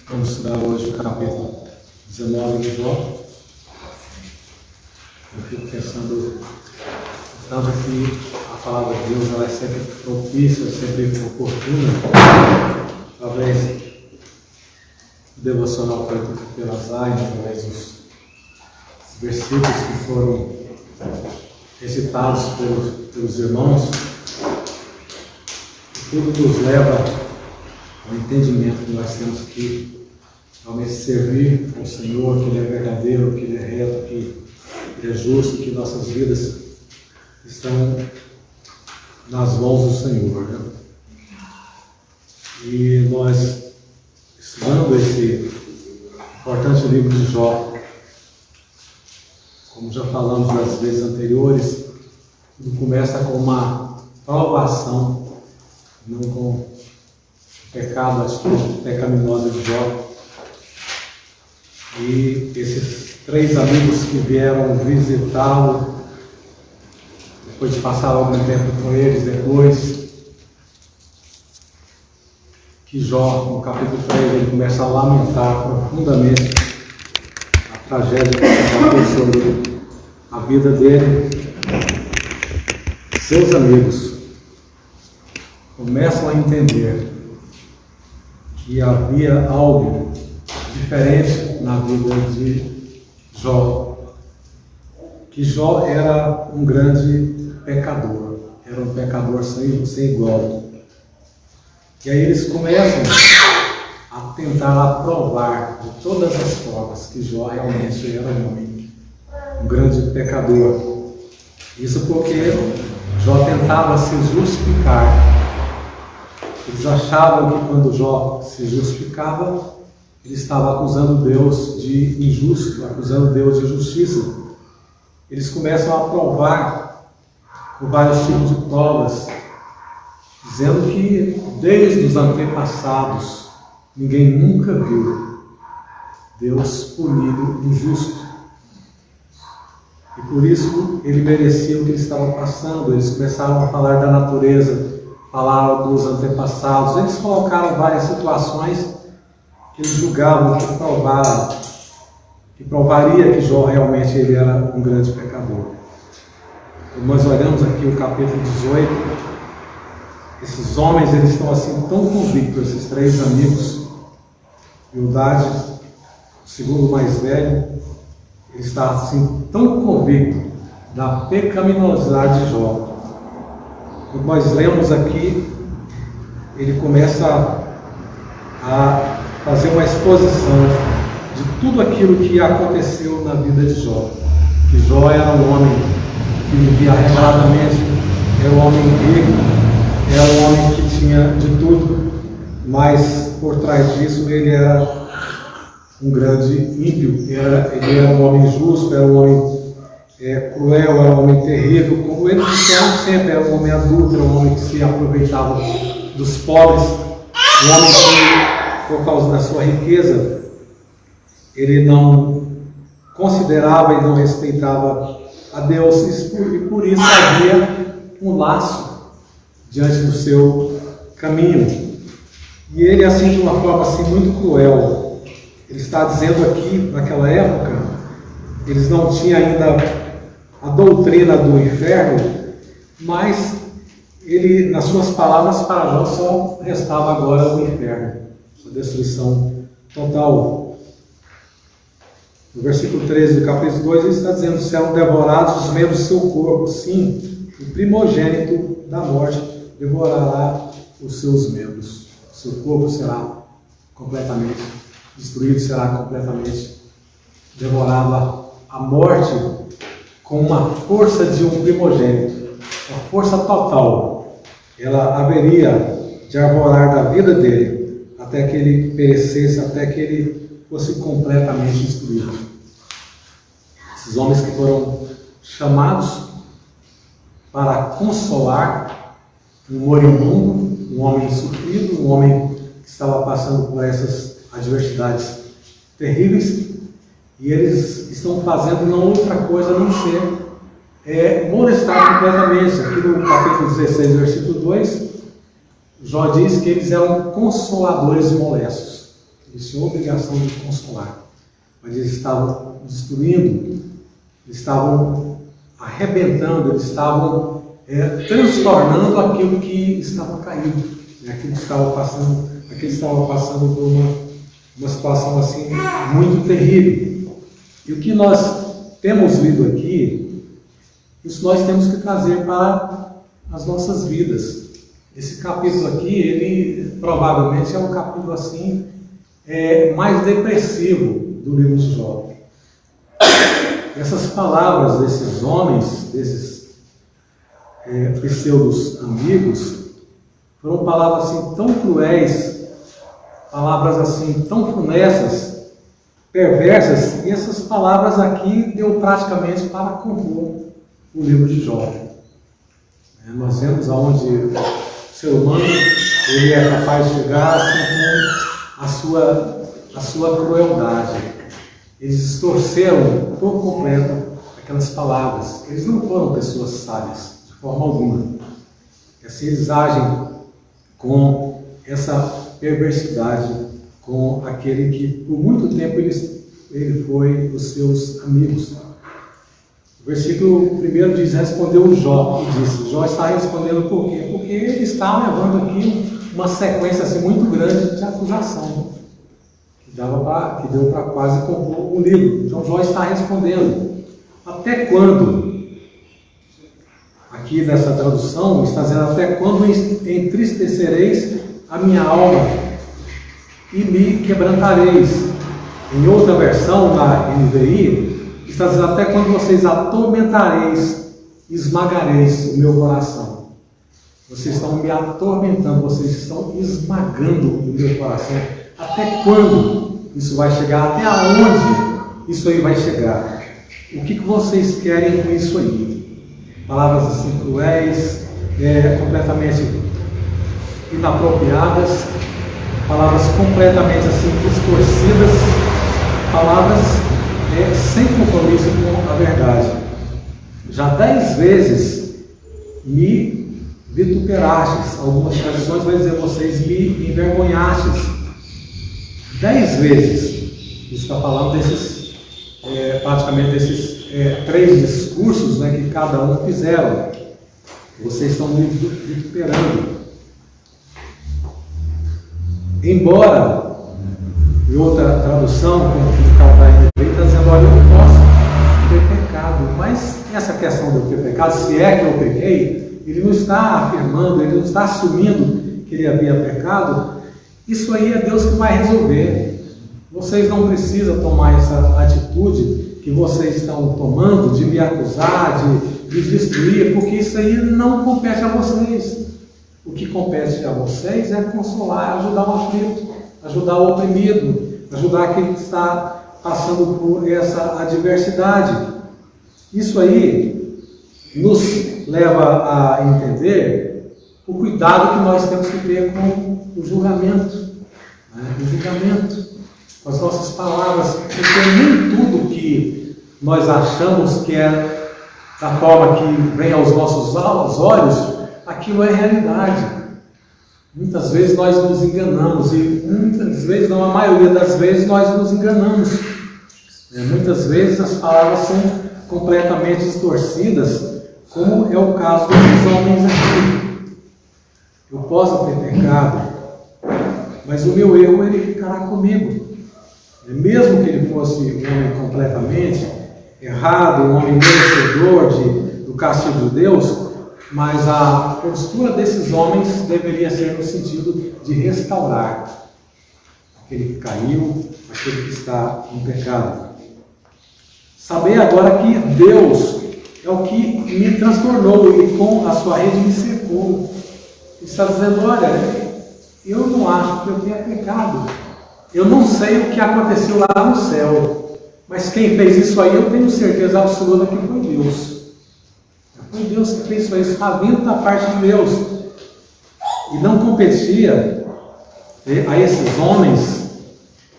Vamos estudar hoje o capítulo 19 de Jó. Eu fico pensando tanto que a palavra de Deus ela é sempre propícia, sempre oportuna, através do devocional feito pela Zaina, através dos versículos que foram recitados pelos irmãos. E tudo nos leva ao entendimento que nós temos que realmente servir ao Senhor, que Ele é verdadeiro, que Ele é reto, que Ele é justo, que nossas vidas estão nas mãos do Senhor, né? E nós, estudando esse importante livro de Jó, como já falamos nas vezes anteriores, tudo começa com uma provação, não com o pecado, a atitude pecaminosa de Jó. E esses três amigos que vieram visitá-lo, depois de passar algum tempo com eles, depois que Jó, no capítulo 3, ele começa a lamentar profundamente a tragédia que aconteceu sobre a vida dele. Seus amigos começam a entender que havia algo diferente na vida de Jó. Que Jó era um grande pecador, era um pecador sem igual. E aí eles começam a tentar provar de todas as formas que Jó realmente era um grande pecador. Isso porque Jó tentava se justificar. Eles achavam que quando Jó se justificava, ele estava acusando Deus de injusto, acusando Deus de injustiça. Eles começam a provar com vários tipos de provas, dizendo que desde os antepassados ninguém nunca viu Deus punido injusto. E por isso ele merecia o que ele estava passando. Eles começaram a falar da natureza, falaram dos antepassados. Eles colocaram várias situações que eles julgavam que provaria que Jó realmente ele era um grande pecador. Então, nós olhamos aqui o capítulo 18, esses homens eles estão assim tão convictos, esses três amigos, Bildade, o segundo mais velho, ele está assim tão convicto da pecaminosidade de Jó. Quando nós lemos aqui, ele começa a fazer uma exposição de tudo aquilo que aconteceu na vida de Jó. Que Jó era um homem que vivia regradamente, era um homem rico, era um homem que tinha de tudo, mas por trás disso ele era um grande ímpio, ele era um homem injusto, era um homem cruel, era um homem terrível, como eles disseram sempre, era um homem adulto, era um homem que se aproveitava dos pobres, um homem que, por causa da sua riqueza, ele não considerava e não respeitava a Deus, e por isso havia um laço diante do seu caminho. E ele, assim, de uma forma assim, muito cruel, ele está dizendo aqui, naquela época, eles não tinham ainda a doutrina do inferno, mas ele, nas suas palavras, para Jó só restava agora o inferno, a destruição total. No versículo 13 do capítulo 2, ele está dizendo: serão devorados os membros do seu corpo, sim, o primogênito da morte devorará os seus membros. O seu corpo será completamente destruído, será completamente devorado. A morte com uma força de um primogênito, uma força total, ela haveria de arvorar da vida dele até que ele perecesse, até que ele fosse completamente destruído. Esses homens que foram chamados para consolar um moribundo, um homem sofrido, um homem que estava passando por essas adversidades terríveis, e eles estão fazendo não outra coisa a não ser molestar completamente. Aqui no capítulo 16, versículo 2, Jó diz que eles eram consoladores molestos. eles tinham a obrigação de consolar, mas eles estavam destruindo, eles estavam arrebentando, eles estavam transtornando aquilo que estava caído, aquilo que estava passando por uma situação assim muito terrível. E o que nós temos lido aqui, isso nós temos que trazer para as nossas vidas. Esse capítulo aqui, ele provavelmente é um capítulo assim mais depressivo do livro de Jó. Essas palavras desses homens, desses pseudos amigos, foram palavras assim tão cruéis, palavras assim tão funestas, perversas, e essas palavras aqui deu praticamente para compor o livro de Jó. Nós vemos aonde o ser humano ele é capaz de chegar assim, com a sua crueldade. Eles distorceram por completo aquelas palavras. Eles não foram pessoas sábias, de forma alguma. E assim eles agem com essa perversidade, com aquele que por muito tempo ele foi os seus amigos. O versículo 1 diz: respondeu Jó, e disse. Jó está respondendo por quê? Porque ele está levando aqui uma sequência assim, muito grande de acusação, que deu para quase compor um livro. Então Jó está respondendo: até quando? Aqui nessa tradução está dizendo: até quando entristecereis a minha alma e me quebrantareis. Em outra versão da NVI está dizendo: até quando vocês atormentareis, esmagareis o meu coração. Vocês estão me atormentando, vocês estão esmagando o meu coração. Até quando isso vai chegar? Até aonde isso aí vai chegar? O que vocês querem com isso aí? Palavras assim cruéis, completamente inapropriadas, palavras completamente assim distorcidas, palavras sem compromisso com a verdade. Já 10 vezes me vituperastes. Algumas traduções vão dizer: vocês me envergonhastes. 10 vezes. Isso está falando desses, praticamente desses 3 discursos, né, que cada um fizeram. Vocês estão me vituperando. Embora, em outra tradução, como está dizendo: olha, eu não posso ter pecado. Mas essa questão de eu ter pecado, se é que eu pequei, ele não está afirmando, ele não está assumindo que ele havia pecado. Isso aí é Deus que vai resolver. Vocês não precisam tomar essa atitude que vocês estão tomando de me acusar, de destruir, porque isso aí não compete a vocês. O que compete a vocês é consolar, ajudar o aflito, ajudar o oprimido, ajudar aquele que está passando por essa adversidade. Isso aí nos leva a entender o cuidado que nós temos que ter com o julgamento, o julgamento, com as nossas palavras, porque nem tudo que nós achamos que é da forma que vem aos nossos olhos, aquilo é realidade. Muitas vezes nós nos enganamos, e muitas vezes, não, a maioria das vezes, nós nos enganamos. Muitas vezes as palavras são completamente distorcidas, como é o caso desses homens aqui. Eu posso ter pecado, mas o meu erro ele ficará comigo. Mesmo que ele fosse um homem completamente errado, um homem merecedor do castigo de Deus, mas a postura desses homens deveria ser no sentido de restaurar aquele que caiu, aquele que está em pecado. Saber agora que Deus é o que me transtornou e com a sua rede me cercou. Está dizendo: olha, eu não acho que eu tenha pecado. Eu não sei o que aconteceu lá no céu, mas quem fez isso aí eu tenho certeza absoluta que foi Deus. Foi Deus que fez isso aí, está vindo da parte de Deus. E não competia a esses homens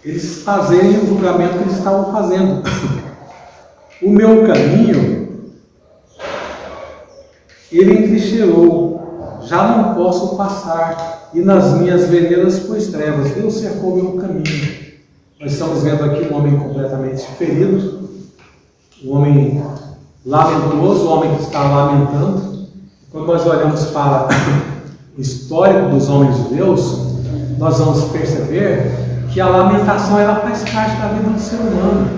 eles fazerem o julgamento que eles estavam fazendo. O meu caminho, ele entrincheirou, já não posso passar, e nas minhas veredas pus trevas, Deus cercou meu caminho. Nós estamos vendo aqui um homem completamente ferido, um homem lamentoso, um homem que está lamentando. Quando nós olhamos para o histórico dos homens de Deus, nós vamos perceber que a lamentação ela faz parte da vida do ser humano.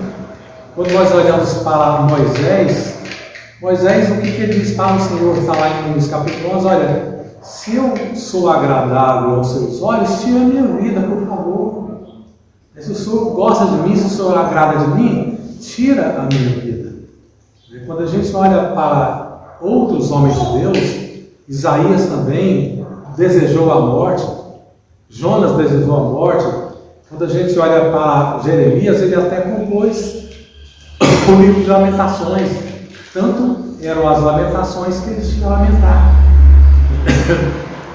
Quando nós olhamos para Moisés, o que ele diz para o Senhor, está lá em Números capítulo 11, olha, se eu sou agradável aos seus olhos, tira a minha vida, por favor. Se o Senhor gosta de mim, se o Senhor agrada de mim, tira a minha vida. Quando a gente olha para outros homens de Deus, Isaías também desejou a morte, Jonas desejou a morte. Quando a gente olha para Jeremias, ele até compôs o livro de Lamentações. Tanto eram as lamentações que eles tinham a lamentar.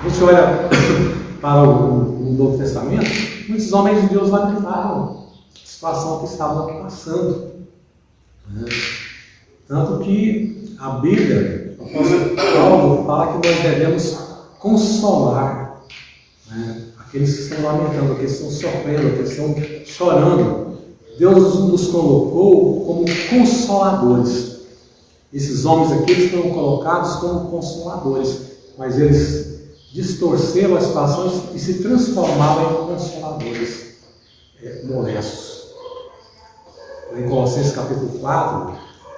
A gente olha para o Novo Testamento, muitos homens de Deus lamentaram a situação que estavam passando. Tanto que a Bíblia, o apóstolo Paulo, fala que nós devemos consolar aqueles que estão lamentando, aqueles que estão sofrendo, aqueles que estão chorando. Deus nos colocou como consoladores. Esses homens aqui eles foram colocados como consoladores, mas eles distorceram as situações e se transformaram em consoladores molestos. Em Colossenses capítulo 4,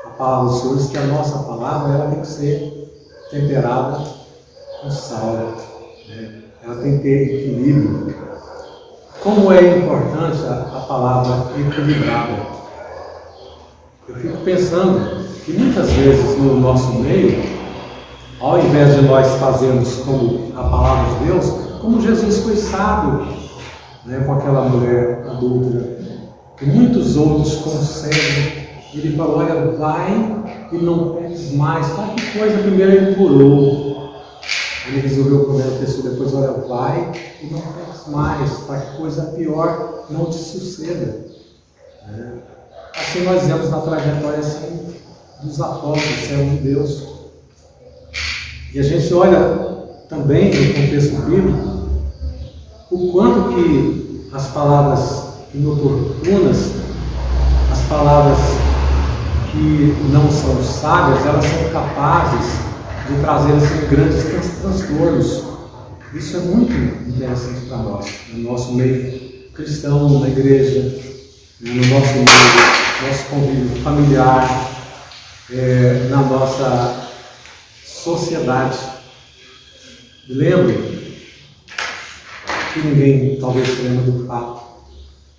a palavra do Senhor diz que a nossa palavra ela tem que ser temperada com sal, ela tem que ter equilíbrio. Como é importante a palavra equilibrada. Eu fico pensando que muitas vezes no nosso meio, ao invés de nós fazermos como a palavra de Deus, como Jesus foi sábio com aquela mulher adúltera, e muitos outros concedem, ele falou, olha, vai e não peques mais. Olha que coisa, primeiro ele curou. Ele resolveu o problema da pessoa, depois olha, vai e não peques mais, para que coisa pior não te suceda. Assim nós vemos na trajetória assim, dos apóstolos, servos de Deus. E a gente olha também no contexto bíblico o quanto que as palavras inoportunas, as palavras que não são sábias, elas são capazes de trazer assim, grandes transtornos. Isso é muito interessante para nós, no nosso meio cristão, na igreja, no nosso meio, nosso convívio familiar, na nossa sociedade. Me lembro que ninguém talvez se lembre do fato,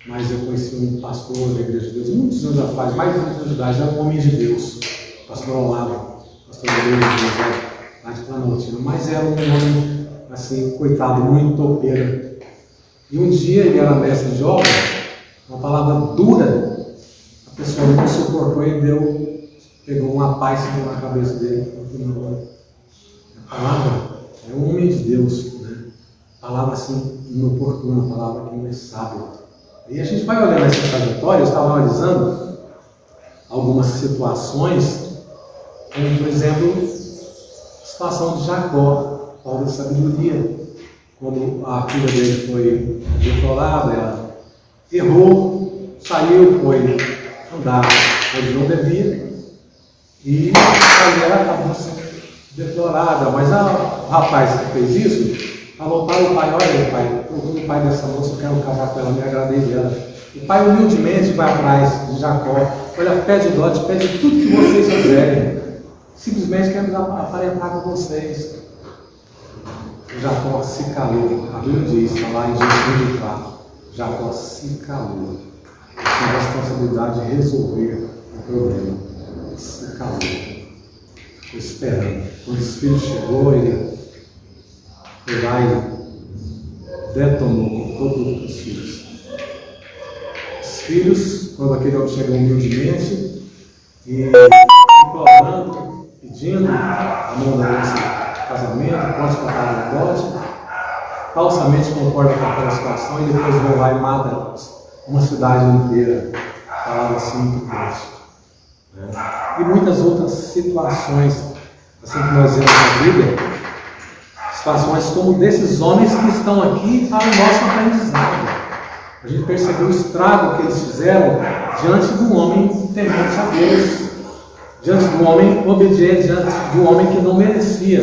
mas eu conheci um pastor da Igreja de Deus, muitos anos atrás, mais de 20 anos de idade, era um homem de Deus, pastor Olavo, pastor da Igreja de Deus, lá de Planaltina, mas era um homem, assim, coitado, muito topeiro. E um dia ele era mestre de obra, uma palavra dura, a pessoa não suportou e pegou uma pá e segurou na cabeça dele. A palavra é um homem de Deus, palavra assim, inoportuna, palavra que não é sábia. E a gente vai olhar nessa trajetória, eu estava analisando algumas situações, como por exemplo, a situação de Jacó, Paulo de sabedoria, quando a filha dele foi deplorada, ela errou, saiu, foi andar onde não devia, e a mulher acabou sendo deplorada. Mas o rapaz que fez isso falou para o pai, olha pai, o pai dessa moça, eu quero casar com ela, me agradei dela. O pai humildemente vai atrás de Jacó, olha, pede dote, pede tudo que vocês quiserem, simplesmente quero aparentar com vocês. Jacó se calou, a Bíblia diz, está lá em Gênesis 24, Jacó se calou, tinha a responsabilidade de resolver o problema, se calou, ficou esperando. Quando o Espírito chegou, ele foi lá e detonou com todos os filhos. Os filhos, quando aquele homem chegou humildemente e implorando, pedindo a mão da moça casamento, pode pagar o dote, falsamente concorda com aquela situação e depois vão lá e mata uma cidade inteira. Palavra assim muito triste. E muitas outras situações, assim que nós vemos na Bíblia, situações como desses homens que estão aqui para o nosso aprendizado. A gente percebeu o estrago que eles fizeram diante de um homem temente a Deus, diante de um homem obediente, diante de um homem que não merecia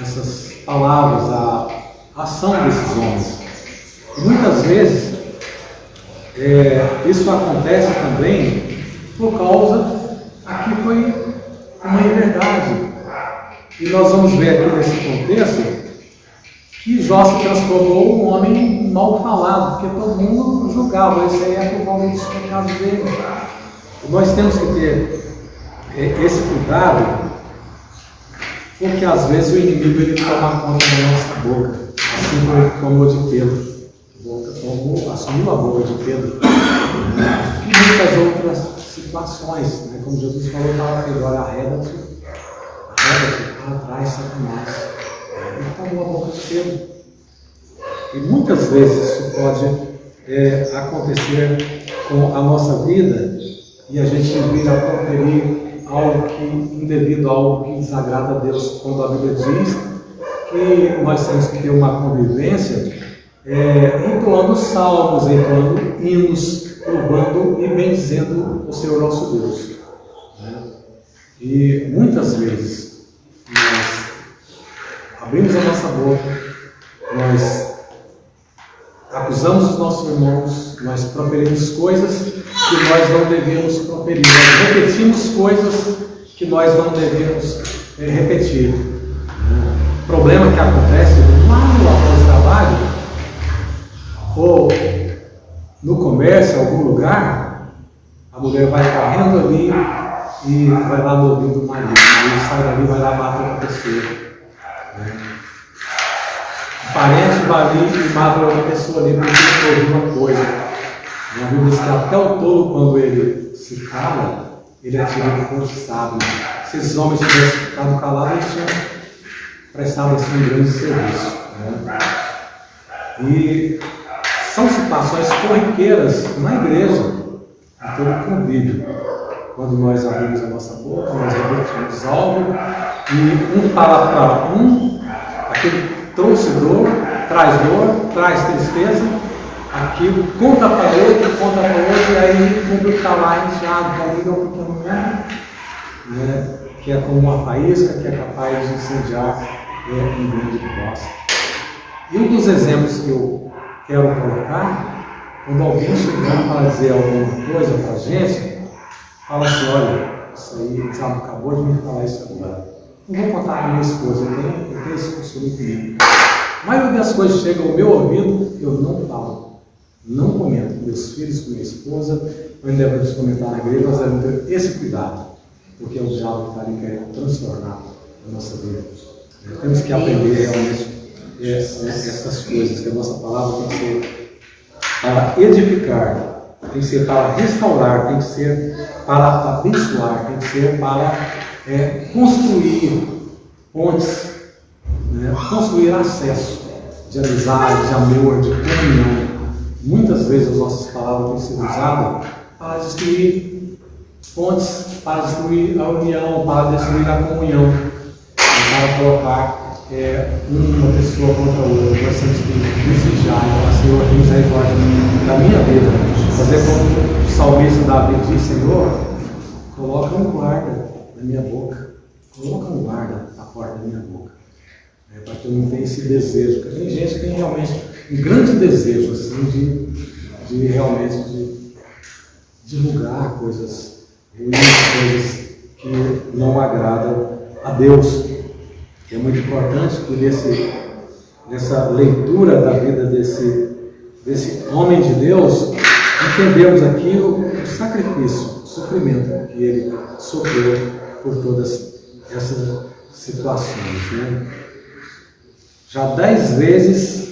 essas palavras, a ação desses homens. E muitas vezes isso acontece também por causa, aqui foi uma inverdade. E nós vamos ver aqui nesse contexto que Jó se transformou um homem mal falado, porque todo mundo julgava, esse aí é por causa dos pecados dele. Nós temos que ter esse cuidado, porque às vezes o inimigo ele toma conta da nossa boca, assim como ele tomou de Pedro. Assumiu a boca de Pedro. E muitas outras situações, né? Como Jesus falou para Pedro: olha, arreda-te para trás, Satanás. Ele tomou a boca de Pedro. E muitas vezes isso pode acontecer com a nossa vida e a gente vir a proferir algo que indevido, algo que desagrada a Deus, quando a Bíblia diz que nós temos que ter uma convivência entoando salmos, entoando hinos, louvando e bendizendo o Senhor nosso Deus. Né? E muitas vezes nós abrimos a nossa boca, nós acusamos os nossos irmãos, nós proferimos coisas que nós não devíamos proferir, nós repetimos coisas que nós não devíamos repetir. O problema que acontece lá no local de trabalho, ou no comércio, em algum lugar, a mulher vai correndo ali e vai lá no ouvido do marido, sai dali e vai lá matar outra pessoa. O parente vai ali e mata outra pessoa ali porque ele ouviu uma coisa. A Bíblia diz que até o tolo, quando ele se cala, ele é tirado por sábio. Se esses homens tivessem ficado calados, eles tinham prestado assim um grande serviço. Né? E são situações corriqueiras na igreja, em todo convívio. Quando nós abrimos a nossa boca, nós repetimos algo e um fala para um, aquele trouxe dor, traz tristeza, aquilo conta para outro, e aí o público está lá inchado, para mim é um pequeno momento, né, que é como uma faísca que é capaz de incendiar um grande negócio. E um dos exemplos que eu quero colocar, quando alguém chegar para dizer alguma coisa para a gente, fala assim: olha, isso aí, sabe, acabou de me falar isso agora. Não vou contar para minha esposa, eu tenho esse costume comigo. A maioria das coisas chegam ao meu ouvido, eu não falo, não comento com meus filhos, com minha esposa. Nós devemos comentar na igreja, nós devemos ter esse cuidado, porque é o diabo que está ali querendo transformar a nossa vida. Temos que aprender realmente essas coisas, que a nossa palavra tem que ser para edificar, tem que ser para restaurar, tem que ser para abençoar, tem que ser para construir pontes, né? Construir acesso de amizade, de amor, de comunhão. Muitas vezes as nossas palavras têm sido usadas para destruir pontes, para destruir a união, para destruir a comunhão, para colocar uma pessoa contra a outra. Nós temos que vigiar, Senhor, tem misericórdia da minha vida. Fazer como o salmista Davi diz: Senhor, coloca um guarda na minha boca, coloca um guarda na porta da minha boca, para que eu não tenha esse desejo, porque tem gente que tem realmente um grande desejo assim, de realmente divulgar coisas ruins, coisas que não agradam a Deus. É muito importante que nessa leitura da vida desse homem de Deus, entendemos aqui o sacrifício, o sofrimento que ele sofreu por todas essas situações. Né? Já 10 vezes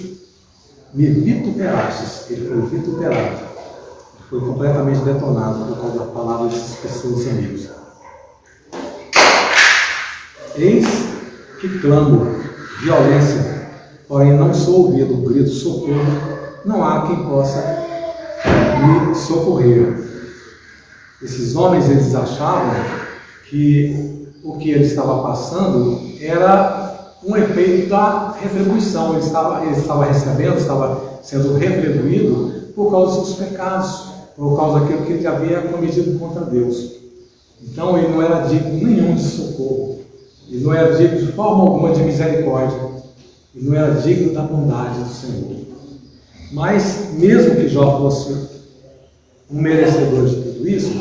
me vituperastes, ele foi vituperado, foi completamente detonado por causa da palavra desses pessoas amigos. Eis que clamo violência, porém não sou ouvido, grito socorro, não há quem possa me socorrer. Esses homens, eles achavam que o que ele estava passando era um efeito da retribuição. Ele estava recebendo, estava sendo retribuído por causa dos seus pecados, por causa daquilo que ele havia cometido contra Deus. Então ele não era digno nenhum de socorro, ele não era digno de forma alguma de misericórdia, ele não era digno da bondade do Senhor. Mas mesmo que Jó fosse um merecedor de tudo isso,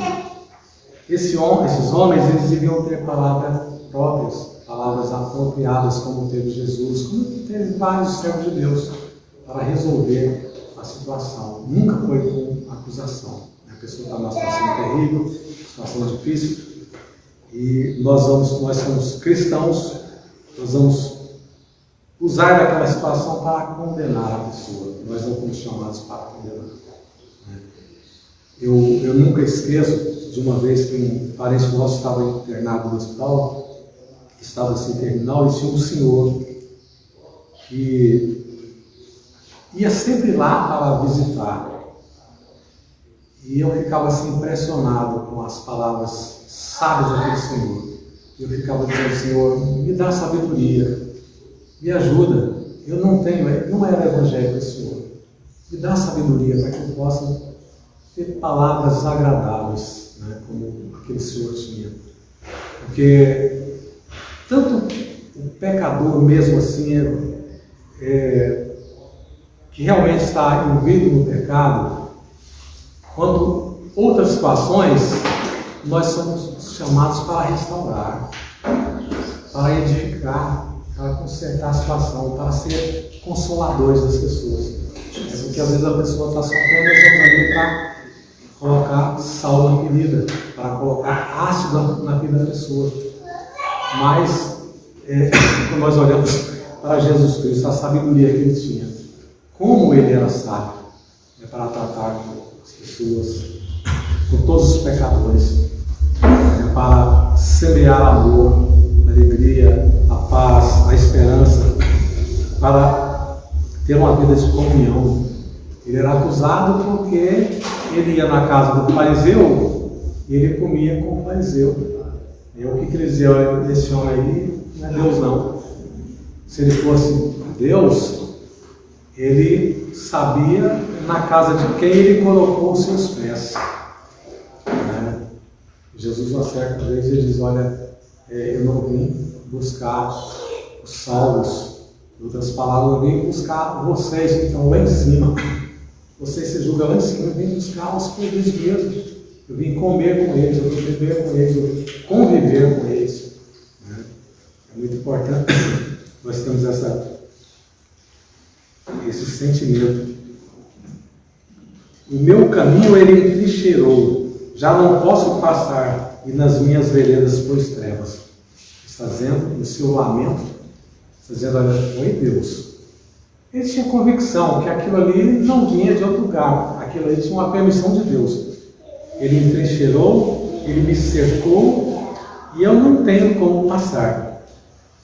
esses homens eles deviam ter palavras próprias, palavras apropriadas, como teve Jesus, como teve vários servos de Deus, para resolver a situação. Nunca foi com acusação. A pessoa está numa situação terrível, situação difícil, e nós somos cristãos, nós vamos usar daquela situação para condenar a pessoa. Nós não fomos chamados para condenar. Eu nunca esqueço de uma vez que um parente nosso estava internado no hospital, estava assim terminal, e tinha um senhor que ia sempre lá para visitar. E eu ficava assim impressionado com as palavras sábias daquele senhor. Eu ficava dizendo: Senhor, me dá sabedoria, me ajuda. Eu não era evangélico esse senhor. Me dá sabedoria para que eu possa ter palavras agradáveis, né, como aquele senhor tinha. Porque tanto o pecador mesmo assim, que realmente está envolvido no pecado, quanto outras situações, nós somos chamados para restaurar, para edificar, para consertar a situação, para ser consoladores das pessoas. Porque às vezes a pessoa está sofrendo, nós estamos ali para colocar sal na ferida, para colocar ácido na vida da pessoa. Mas, quando nós olhamos para Jesus Cristo, a sabedoria que ele tinha, como ele era sábio, para tratar com as pessoas, com todos os pecadores, para semear amor, alegria, a paz, a esperança, para ter uma vida de comunhão. Ele era acusado porque ele ia na casa do fariseu e ele comia com o fariseu. E o que ele dizia: olha, esse homem aí não é Deus não. Se ele fosse Deus, ele sabia na casa de quem ele colocou os seus pés. Jesus, uma certa vez, ele diz: olha, eu não vim buscar os salvos. Em outras palavras, eu vim buscar vocês que estão lá em cima. Vocês se julgam lá em cima. Eu vim buscar os perdidos mesmo. Eu vim comer com eles, eu vim beber com eles, eu vim conviver com eles. É muito importante nós temos esse sentimento. O meu caminho ele entrincheirou, já não posso passar, e nas minhas veredas pôs trevas. Está dizendo, no seu lamento, está dizendo: olha, oi Deus. Ele tinha convicção que aquilo ali não vinha de outro lugar, aquilo ali tinha uma permissão de Deus. Ele entrincheirou, ele me cercou, e eu não tenho como passar.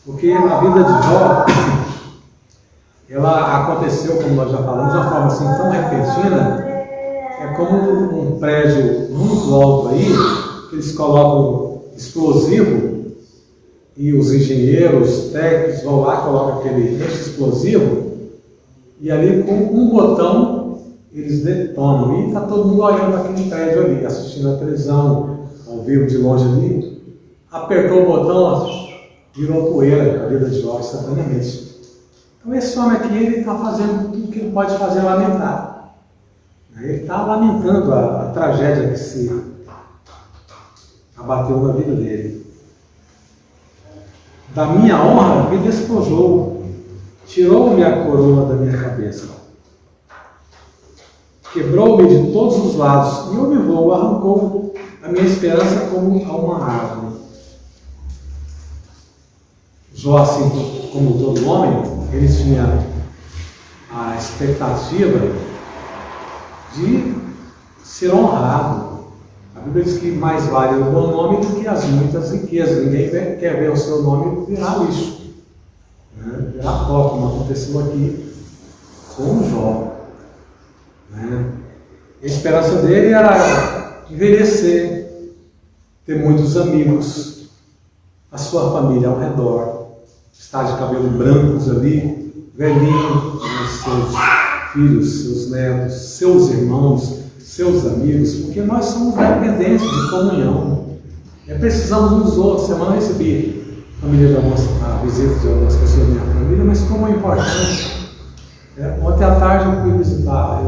Porque na vida de Jó, ela aconteceu, como nós já falamos, de uma forma assim tão repentina. É como um prédio muito alto aí, que eles colocam explosivo, e os engenheiros, os técnicos vão lá, colocam aquele explosivo, e ali com um botão eles detonam. E está todo mundo olhando para aquele prédio ali, assistindo a televisão, ao vivo de longe ali. Apertou o botão, virou poeira a vida de Jó instantaneamente. Então esse homem aqui, ele está fazendo tudo que ele pode fazer, lamentar. Ele está lamentando a tragédia que se abateu na vida dele. Da minha honra me despojou, tirou-me a coroa da minha cabeça, quebrou-me de todos os lados e uivou, arrancou a minha esperança como a uma árvore. Jó, assim como todo homem, ele tinha a expectativa de ser honrado. A Bíblia diz que mais vale o bom nome do que as muitas riquezas. Ninguém quer ver o seu nome virar lixo, né? Virar pó, como aconteceu aqui com Jó. Né? A esperança dele era envelhecer, ter muitos amigos, a sua família ao redor, está de cabelo brancos ali, velhinho, com seus filhos, seus netos, seus irmãos, seus amigos, porque nós somos dependentes de comunhão. Precisamos uns dos outros. Semana eu recebi a visita de algumas pessoas da minha família, mas como é importante. Ontem à tarde eu fui visitar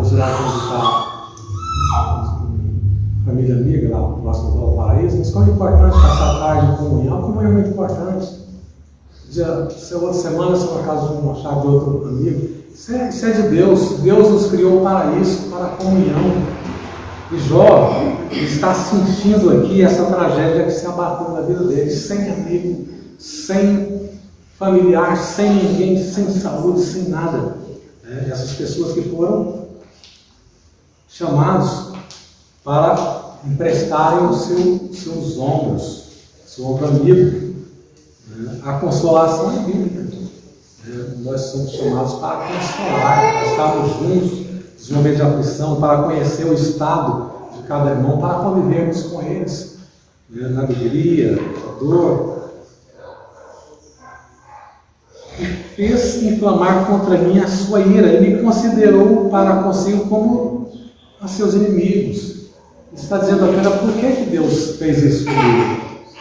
família amiga lá próximo do Valparaíso, mas como é importante passar a tarde em comunhão, como é muito importante. Outra semana, se por acaso não achar de outro amigo, isso é de Deus. Deus nos criou para isso, para a comunhão. E Jó está sentindo aqui essa tragédia que se abateu na vida dele, sem amigo, sem familiar, sem ninguém, sem saúde, sem nada. Essas pessoas que foram chamados para emprestarem os seus ombros, seu ombro amigo. A consolação é bíblica. Nós somos chamados para consolar, para estarmos juntos nos momentos de aflição, para conhecer o estado de cada irmão, para convivermos com eles, na alegria, na dor. E fez inflamar contra mim a sua ira, e me considerou para consigo como a seus inimigos. Está dizendo apenas por que Deus fez isso comigo?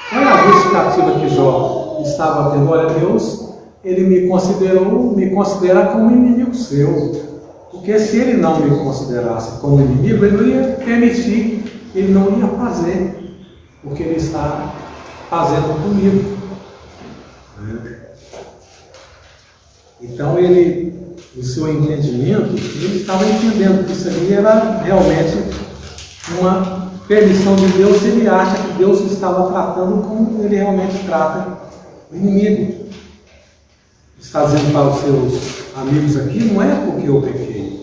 Qual é a justificativa que Jó estava tendo? Olha, Deus, ele me considera como inimigo seu. Porque se ele não me considerasse como inimigo, ele não ia permitir, ele não ia fazer o que ele está fazendo comigo. Então no seu entendimento, ele estava entendendo que isso ali era realmente uma permissão de Deus. Ele acha que Deus estava tratando como ele realmente trata o inimigo. Está dizendo para os seus amigos aqui, não é porque eu pequei.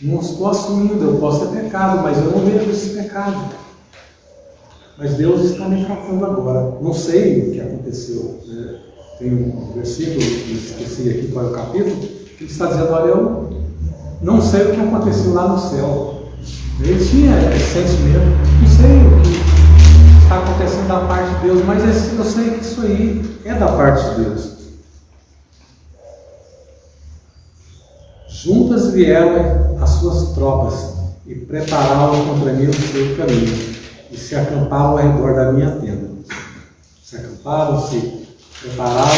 Não estou assumindo, eu posso ter pecado, mas eu não vejo esse pecado. Mas Deus está me tratando agora. Não sei o que aconteceu. Tem um versículo, que esqueci aqui qual é o capítulo, que está dizendo, olha, eu não sei o que aconteceu lá no céu. Ele tinha esse sentimento, não sei o que está acontecendo da parte de Deus, mas eu sei que isso aí é da parte de Deus. Juntas vieram as suas tropas e prepararam contra mim o seu caminho e se acamparam ao redor da minha tenda. Se acamparam, se prepararam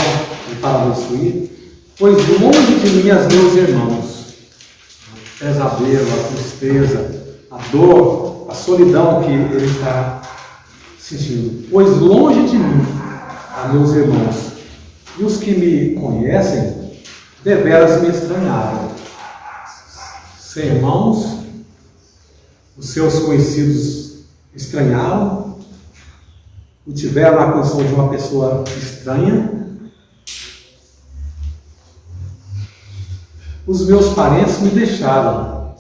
para me destruir, pois longe de mim as meus irmãos, o pesadelo, a tristeza, a dor, a solidão que ele está sentindo, pois longe de mim a meus irmãos, e os que me conhecem deveras me estranharam. Seus irmãos, os seus conhecidos estranharam, o tiveram na condição de uma pessoa estranha. Os meus parentes me deixaram,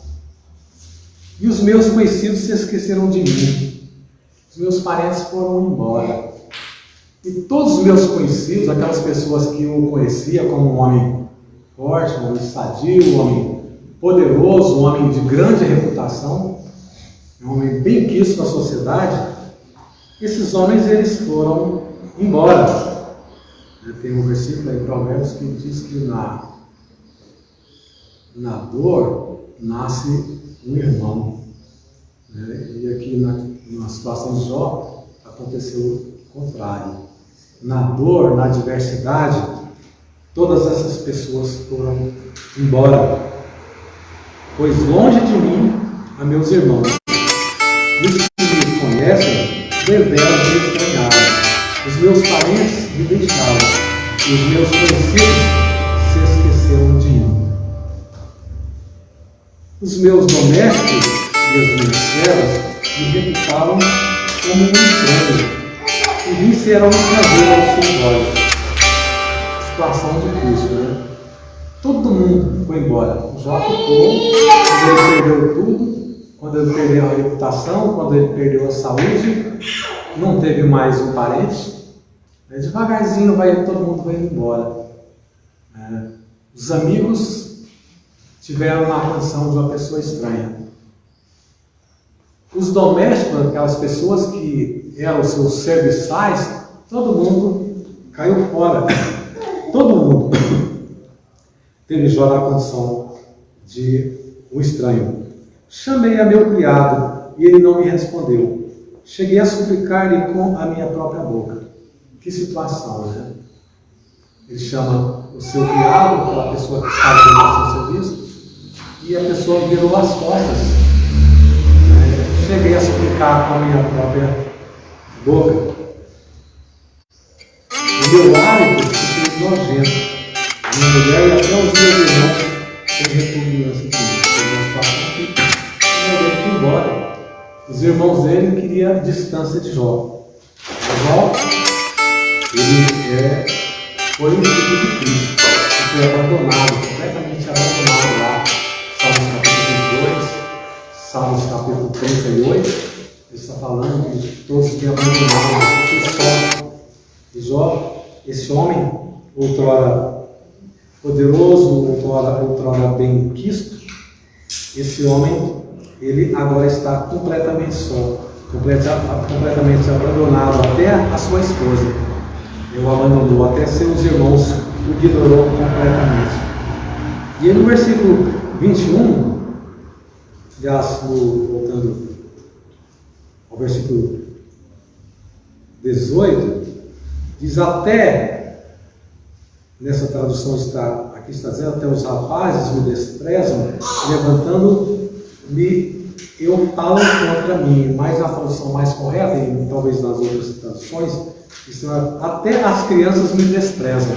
e os meus conhecidos se esqueceram de mim. Os meus parentes foram embora. E todos os meus conhecidos, aquelas pessoas que eu conhecia como um homem forte, um homem sadio, um homem poderoso, um homem de grande reputação, um homem bem quisto na sociedade, esses homens eles foram embora. Tem um versículo em Provérbios que diz que na dor nasce um irmão. E aqui na situação de Jó aconteceu o contrário. Na dor, na adversidade, todas essas pessoas foram embora. Pois longe de mim a meus irmãos, e os que me conhecem deveras me estranharam. Os meus parentes me deixaram, e os meus conhecidos se esqueceram de mim. Os meus domésticos e as minhas servas me reputaram como um estranho, e vieram me trazer aos seus olhos. Situação difícil, Todo mundo foi embora. Jó ficou, quando ele perdeu tudo, quando ele perdeu a reputação, quando ele perdeu a saúde, não teve mais um parente. Devagarzinho todo mundo vai embora. Os amigos tiveram na condição de uma pessoa estranha. Os domésticos, aquelas pessoas que eram os seus serviçais, todo mundo caiu fora. Todo mundo teve Jó na condição de um estranho. Chamei a meu criado e ele não me respondeu. Cheguei a suplicar-lhe com a minha própria boca. Que situação, né? Ele chama o seu criado, aquela pessoa que está fazendo o seu serviço, e a pessoa virou as costas. Cheguei a suplicar com a minha própria boca. O meu hálito se fez nojento. A minha mulher e até os meus irmãos têm repugnância aqui. Teve uma situação que ele foi embora. Os irmãos dele queriam a distância de Jó. Jó, ele foi um tipo de Cristo. Ele foi abandonado, completamente abandonado lá. Salmos capítulo 22, Salmos capítulo 38. Ele está falando que todos têm abandonado o sol. E Jó, esse homem, outrora poderoso, outrora bem quisto, esse homem, ele agora está completamente só, completamente abandonado, até a sua esposa. Ele o abandonou, até seus irmãos o ignorou completamente. E aí no versículo 21, voltando ao versículo 18, diz até, nessa tradução aqui está dizendo, até os rapazes me desprezam, levantando-me, eu falo contra mim. Mas a tradução mais correta, e talvez nas outras traduções, até as crianças me desprezam.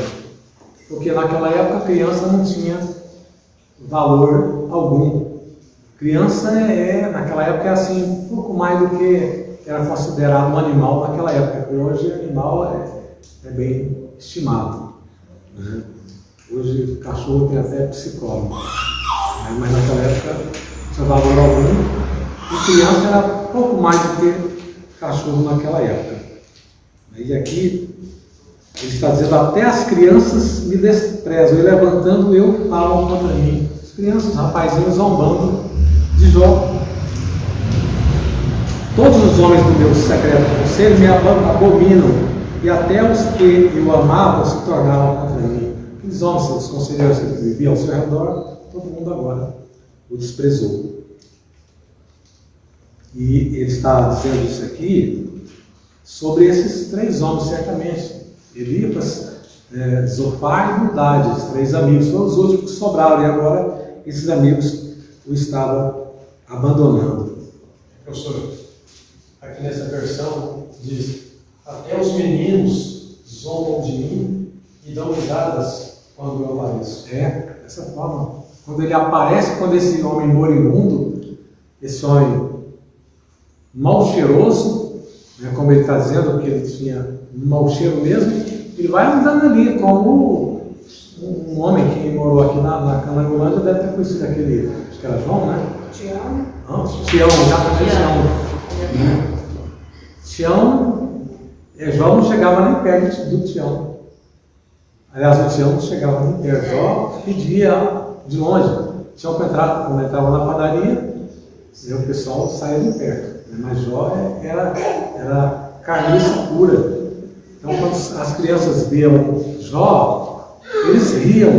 Porque naquela época a criança não tinha valor algum. Criança naquela época é assim, um pouco mais do que era considerado um animal naquela época. Hoje o animal é bem estimado. Né? Hoje o cachorro tem até psicólogo. Né? Mas naquela época não tinha valor algum. E criança era pouco mais do que cachorro naquela época. E aqui ele está dizendo, até as crianças me desprezam, e levantando eu falo contra mim. As crianças, os rapazinhos zombando de Jó. Todos os homens do meu secreto conselho me abominam, e até os que eu amava se tornaram contra mim. Aqueles homens, os conselheiros que viviam ao seu redor, todo mundo agora o desprezou. E ele está dizendo isso aqui sobre esses três homens, certamente. Elipas, Zofar e Bildade, os três amigos, foram os últimos que sobraram, e agora esses amigos o estavam abandonando. Professor, aqui nessa versão diz, até os meninos zombam de mim e dão risadas quando eu apareço. Dessa forma. Quando ele aparece, quando esse homem moribundo, esse homem mal cheiroso, como ele está dizendo, que ele tinha um mau cheiro mesmo, ele vai andando ali, como um homem que morou aqui na Canangolândia deve ter conhecido aquele, acho que era João, né? Tião. Tião, exatamente Tião. Jó não chegava nem perto do Tião. Aliás, o Tião não chegava nem perto. Jó pedia de longe. Tião quando entrava na padaria, e o pessoal saía de perto. Mas Jó era carniça pura. Então, quando as crianças viam Jó, eles riam,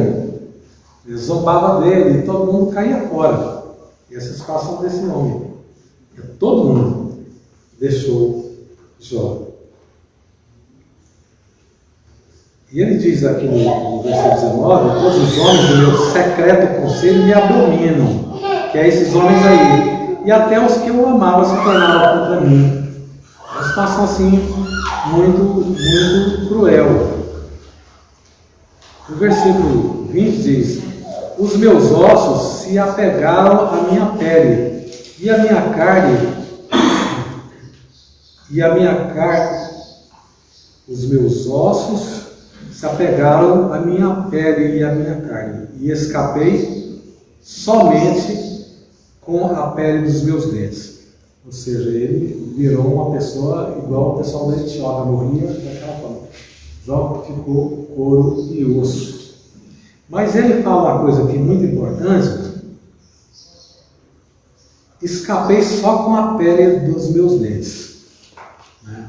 eles zombavam dele, e todo mundo caía fora. E essa situação desse homem. Todo mundo deixou Jó. E ele diz aqui no versículo 19, todos os homens do meu secreto conselho me abominam, que é esses homens aí. E até os que eu amava se tornaram contra mim. É uma situação assim, muito, muito cruel. O versículo 20 diz, os meus ossos se apegaram à minha pele, e a minha carne, os meus ossos se apegaram à minha pele e à minha carne, e escapei somente com a pele dos meus dentes. Ou seja, ele virou uma pessoa igual ao pessoal da Etiópia, morria daquela forma. Jó ficou couro e osso. Mas ele fala uma coisa aqui muito importante. Escapei só com a pele dos meus dentes.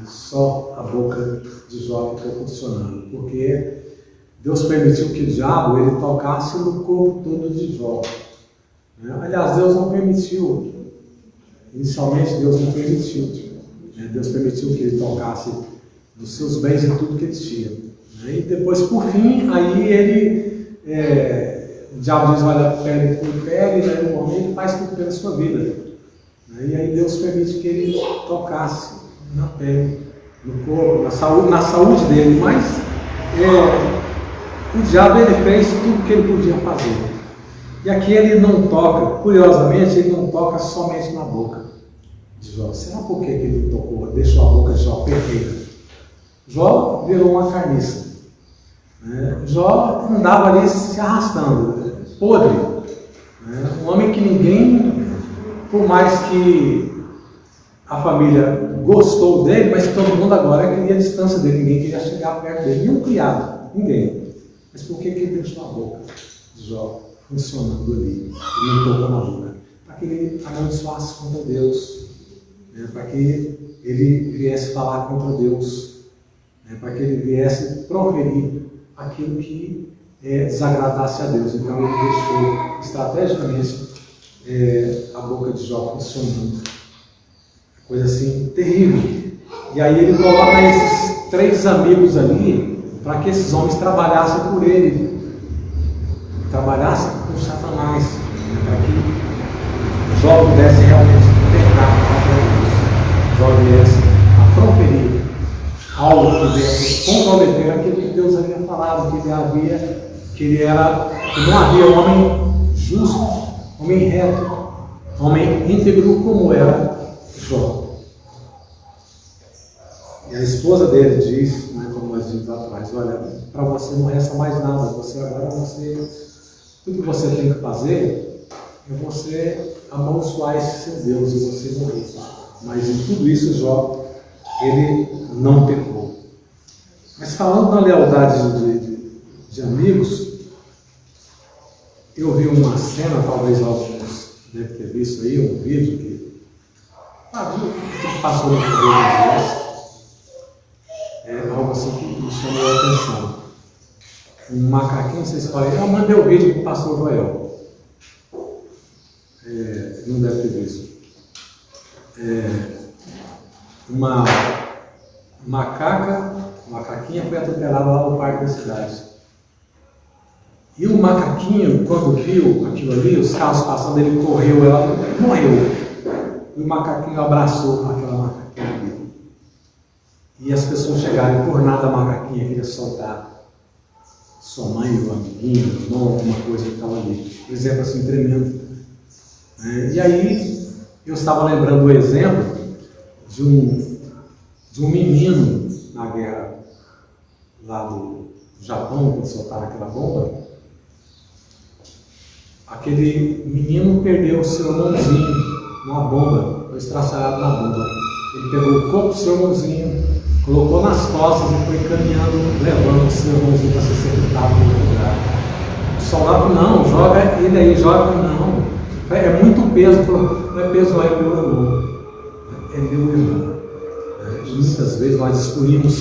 Só a boca de Jó ficou funcionando. Porque Deus permitiu que o diabo ele tocasse no corpo todo de Jó. Aliás, Deus não permitiu. Inicialmente Deus não permitiu. Deus permitiu que ele tocasse nos seus bens e tudo que ele tinha. E depois, por fim, aí o diabo diz, olha, pele por pele, né? O homem faz tudo pela sua vida. E aí Deus permite que ele tocasse na pele, no corpo, na saúde dele. Mas o diabo ele fez tudo que ele podia fazer. E aqui ele não toca, curiosamente, ele não toca somente na boca de Jó. Será por que ele tocou, deixou a boca de Jó perfeita? Jó virou uma carniça. Jó andava ali se arrastando, podre. Um homem que ninguém, por mais que a família gostou dele, mas todo mundo agora queria a distância dele, ninguém queria chegar perto dele, nenhum criado, ninguém. Mas por que ele deixou a boca de Jó funcionando ali? Ele não tocou na boca. Para que ele amaldiçoasse contra Deus, para que ele viesse falar contra Deus, para que ele viesse proferir aquilo que desagradasse a Deus. Então ele deixou estrategicamente a boca de Jó funcionando. Coisa assim terrível. E aí ele coloca esses 3 amigos ali para que esses homens trabalhassem por ele, trabalhassem com Satanás, para que Jó pudesse realmente pecar contra Deus. Jó viesse a proferir algo que viesse comprometer aquilo que Deus havia falado, que não havia homem justo, homem reto, homem íntegro como era Jó. E a esposa dele diz, como nós vimos lá atrás, olha, para você não resta mais nada, tudo que você tem que fazer é você amaldiçoar esse seu Deus e você morrer. Mas em tudo isso Jó, ele não pecou. Mas falando da lealdade de amigos, eu vi uma cena, talvez alguns devem ter visto aí, um vídeo que passou no TV, algo assim que me chamou a atenção. Um macaquinho, vocês falam, eu mandei o vídeo para o pastor Joel. Não deve ter visto. Uma macaquinha foi atropelada lá no parque da cidade. E o macaquinho, quando viu aquilo ali, os carros passando, ele correu, ela morreu. E o macaquinho abraçou aquela macaquinha ali. E as pessoas chegaram, e por nada a macaquinha queria soltar sua mãe, o amiguinho, o irmão, alguma coisa que estava ali. Um exemplo assim tremendo. E aí, eu estava lembrando o exemplo de um menino na guerra lá do Japão, quando soltaram aquela bomba. Aquele menino perdeu o seu irmãozinho numa bomba, foi estraçalhado na bomba. Ele pegou o corpo do seu irmãozinho, colocou nas costas e foi caminhando, levando o seu irmãozinho para ser sepultado no outro lugar. O soldado, não, joga ele aí, joga, não. É muito peso, não é peso, não é meu irmão. É meu irmão. E muitas vezes nós destruímos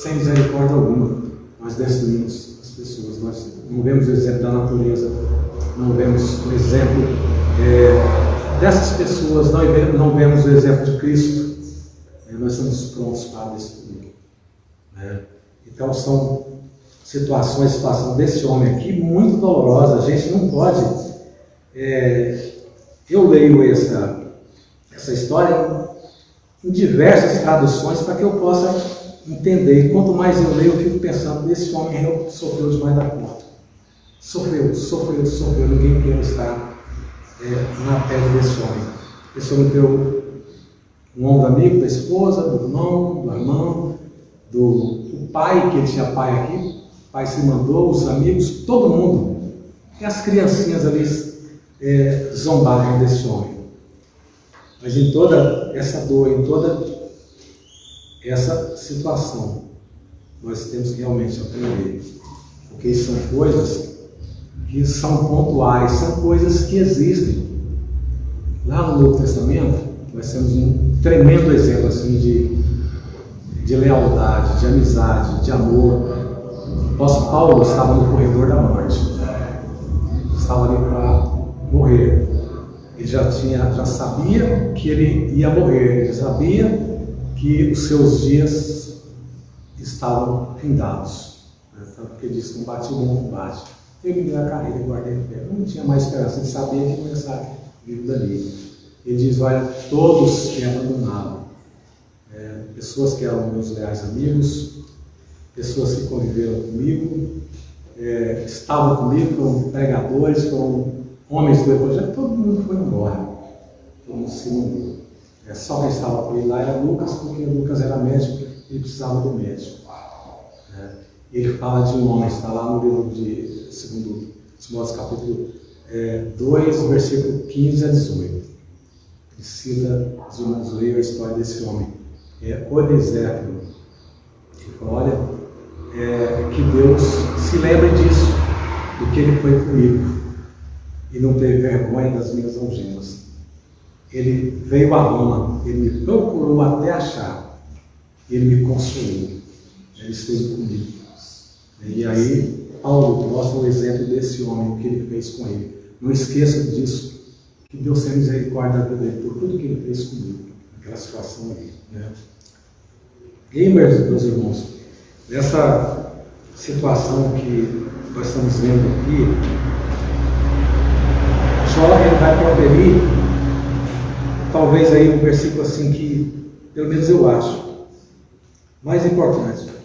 sem misericórdia alguma. Nós destruímos as pessoas. Nós não vemos o exemplo da natureza, não vemos o exemplo dessas pessoas, não vemos o exemplo de Cristo. Nós estamos prontos para destruir. Então são situação desse homem aqui muito dolorosa. A gente não pode. Eu leio essa história em diversas traduções para que eu possa entender. E quanto mais eu leio, eu fico pensando, esse homem sofreu demais da conta. Sofreu. Ninguém quer estar na pele desse homem. Esse homem deu um ombro amigo da esposa, do irmão, do pai, que ele tinha pai aqui, o pai se mandou, os amigos, todo mundo. E as criancinhas ali zombaram desse homem. Mas em toda essa dor, em toda essa situação, nós temos que realmente aprender. Porque são coisas que são pontuais, são coisas que existem. Lá no Novo Testamento, nós temos um tremendo exemplo assim, de lealdade, de amizade, de amor. O apóstolo Paulo estava no corredor da morte, estava ali para morrer. Ele já sabia que ele ia morrer, ele sabia que os seus dias estavam findados. Porque ele disse: combati o bom combate, terminei a carreira e guardei a fé. Não tinha mais esperança, ele sabia que não ia sair vivo dali. Ele diz: olha, todos me abandonaram. Pessoas que eram meus leais amigos, pessoas que conviveram comigo, estavam comigo, foram pregadores, foram homens do evangelho, todo mundo foi embora, todo mundo se mudou. Só quem estava com ele lá era Lucas, porque Lucas era médico e precisava do médico. Ele fala de um homem, está lá no livro de 2 Timóteo, capítulo 2, versículo 15 a 18. Ele cita, os irmãos leiam a história desse homem, Onesíforo. Ele fala: olha, que Deus se lembre disso, do que ele foi comigo e não teve vergonha das minhas algemas. Ele veio a Roma, ele me procurou até achar, ele me consolou, ele esteve comigo. E aí Paulo mostra o exemplo desse homem, o que ele fez com ele. Não esqueça disso, que Deus tenha misericórdia da vida dele por tudo que ele fez comigo, naquela situação ali. Gamers, meus irmãos, nessa situação que nós estamos vendo aqui, Jó ele vai proferir, talvez aí um versículo assim que, pelo menos eu acho, mais importante.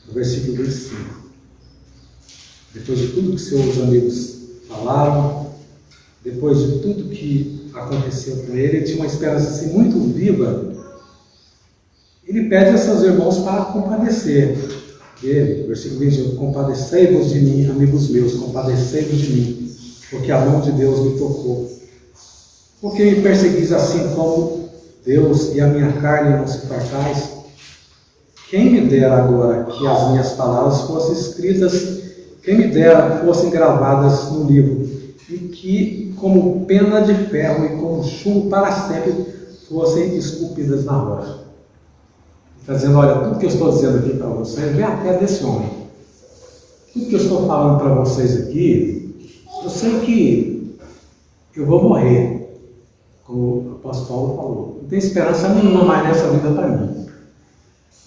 No versículo 25. Depois de tudo que seus amigos falaram, depois de tudo que aconteceu com ele tinha uma esperança assim muito viva. Ele pede a seus irmãos para compadecer dele. Versículo 21. Compadecei-vos de mim, amigos meus, compadecei-vos de mim, porque a mão de Deus me tocou. Porque me perseguis assim como Deus e a minha carne não se fartais? Quem me dera agora que as minhas palavras fossem escritas, quem me dera fossem gravadas no livro, e que, como pena de ferro e como chumbo para sempre, fossem esculpidas na rocha. Está dizendo: olha, tudo que eu estou dizendo aqui para vocês vem até desse homem. Tudo que eu estou falando para vocês aqui, eu sei que eu vou morrer, como o apóstolo Paulo falou. Não tem esperança nenhuma mais nessa vida para mim.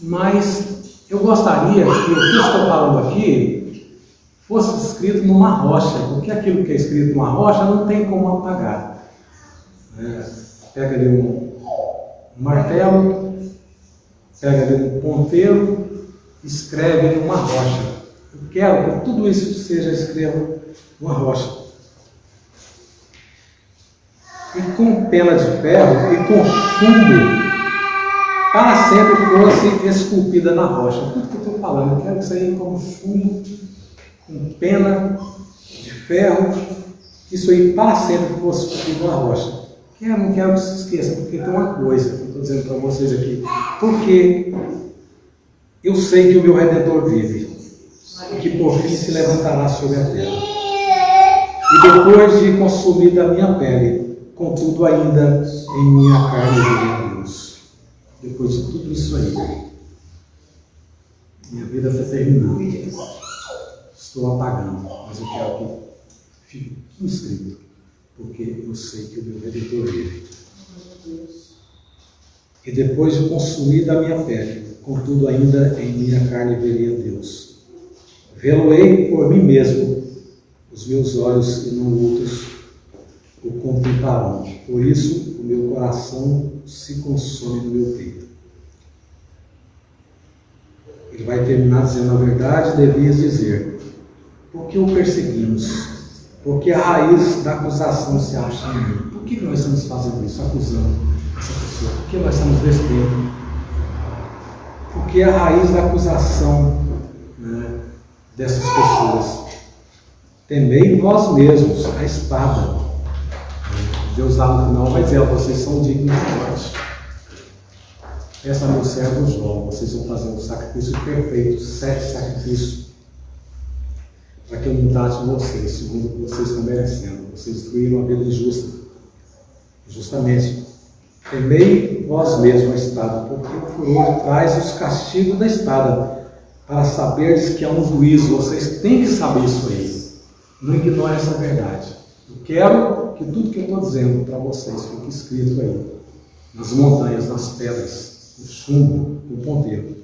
Mas eu gostaria que o que eu estou falando aqui fosse escrito numa rocha, porque aquilo que é escrito numa rocha não tem como apagar. Pega ali um martelo, pega ali um ponteiro, escreve numa rocha. Eu quero que tudo isso seja escrito numa rocha. E com pena de ferro e com chumbo, para sempre fosse esculpida na rocha. Tudo que eu estou falando, eu quero que isso aí como chumbo, com pena de ferro, isso aí para sempre fosse esculpido na rocha. Não quero que se esqueça, porque tem uma coisa que eu estou dizendo para vocês aqui. Porque eu sei que o meu Redentor vive, e que por fim se levantará sobre a terra. E depois de consumida a minha pele, contudo ainda em minha carne vive Deus. Depois de tudo isso aí, minha vida está terminando. Estou apagando, mas eu quero que fique tudo escrito, porque eu sei que o meu Redentor vive. E depois de consumida a minha pele, contudo ainda em minha carne veria Deus. Vê-lo-ei por mim mesmo, os meus olhos e não outros o contemplarão. Por isso o meu coração se consome no meu peito. Ele vai terminar dizendo: a verdade devias dizer, porque o perseguimos, porque a raiz da acusação se acha em mim. Por que nós estamos fazendo isso, acusando essa pessoa? Por que nós estamos descendo? Porque a raiz da acusação, dessas pessoas: temei vós mesmos a espada. Deus lá no final vai dizer: vocês são dignos de morte. Peça a meu servo Jó, vocês vão fazer um sacrifício perfeito, 7 sacrifícios, para que eu não trate vocês segundo o que vocês estão merecendo. Vocês destruíram a vida injusta, justamente. temei vós mesmos a espada, porque o furor traz os castigos da espada, para saberdes que há um juízo. Vocês têm que saber isso aí. Não ignore essa verdade. Eu quero que tudo que eu estou dizendo para vocês fique escrito aí, nas montanhas, nas pedras, no chumbo, no ponteiro.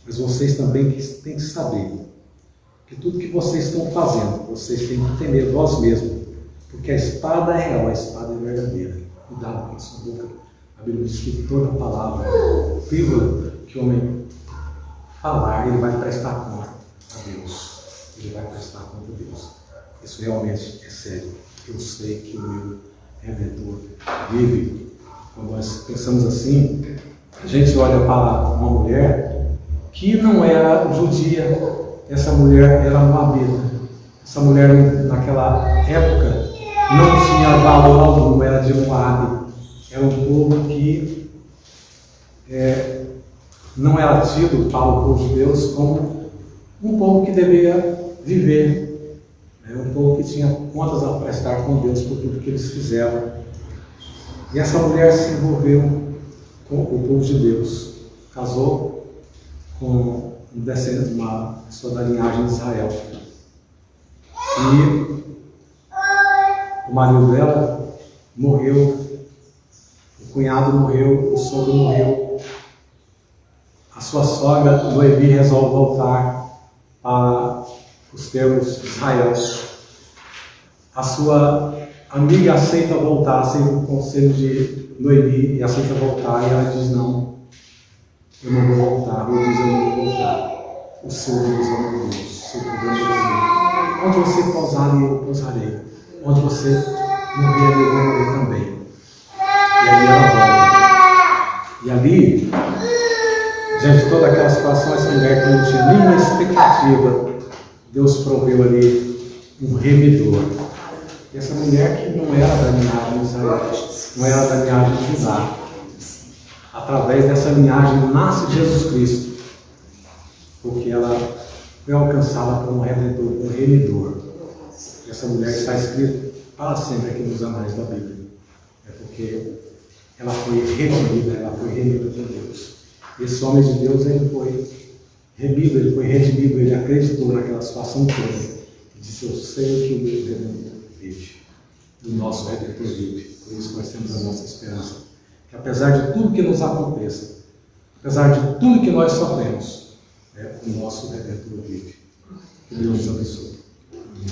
Mas vocês também têm que saber que tudo que vocês estão fazendo, vocês têm que temer vós mesmos, porque a espada é real, a espada é verdadeira. Cuidado com a sua boca. A Bíblia diz que toda palavra viva que o homem falar, ele vai prestar conta a Deus. Ele vai prestar conta a Deus. Isso realmente é sério. Eu sei que o meu Redentor vive. Quando nós pensamos assim, a gente olha para uma mulher que não era judia. Essa mulher era moabita. Essa mulher, naquela época, não tinha valor algum, era de Moabe. Era um povo que não era tido para o povo de Deus como um povo que deveria viver. Um povo que tinha contas a prestar com Deus por tudo que eles fizeram. E essa mulher se envolveu com o povo de Deus, casou com um descendente, uma pessoa da linhagem de Israel. E o marido dela morreu, o cunhado morreu, o sogro morreu. A sua sogra, Noemi, resolve voltar para os termos de Israel. A sua amiga aceita voltar, aceita o conselho de Noemi e aceita voltar. E ela diz: não, eu não vou voltar. Eu diz: eu não vou voltar. O seu Deus é o meu Deus, o seu Deus é o meu Deus. Onde você pousar, eu pousarei. Onde você morrer, eu vou morrer também. E ali ela volta. E ali, diante de toda aquela situação, essa mulher que não tinha nenhuma expectativa, Deus proveu ali um remidor. E essa mulher que não era da linhagem de Israel, não era da linhagem de Judá. Através dessa linhagem nasce Jesus Cristo, porque ela foi alcançada por um redentor, um remidor. E essa mulher está escrita para sempre aqui nos anais da Bíblia. É porque ela foi redimida por Deus. Esse homem de Deus, ele foi remido, ele foi redimido, ele acreditou naquela situação toda. E disse: eu sei que o meu Redentor vive. O nosso Redentor vive. Por isso nós temos a nossa esperança. Que apesar de tudo que nos aconteça, apesar de tudo que nós sofremos, o nosso Redentor vive. Que Deus nos abençoe.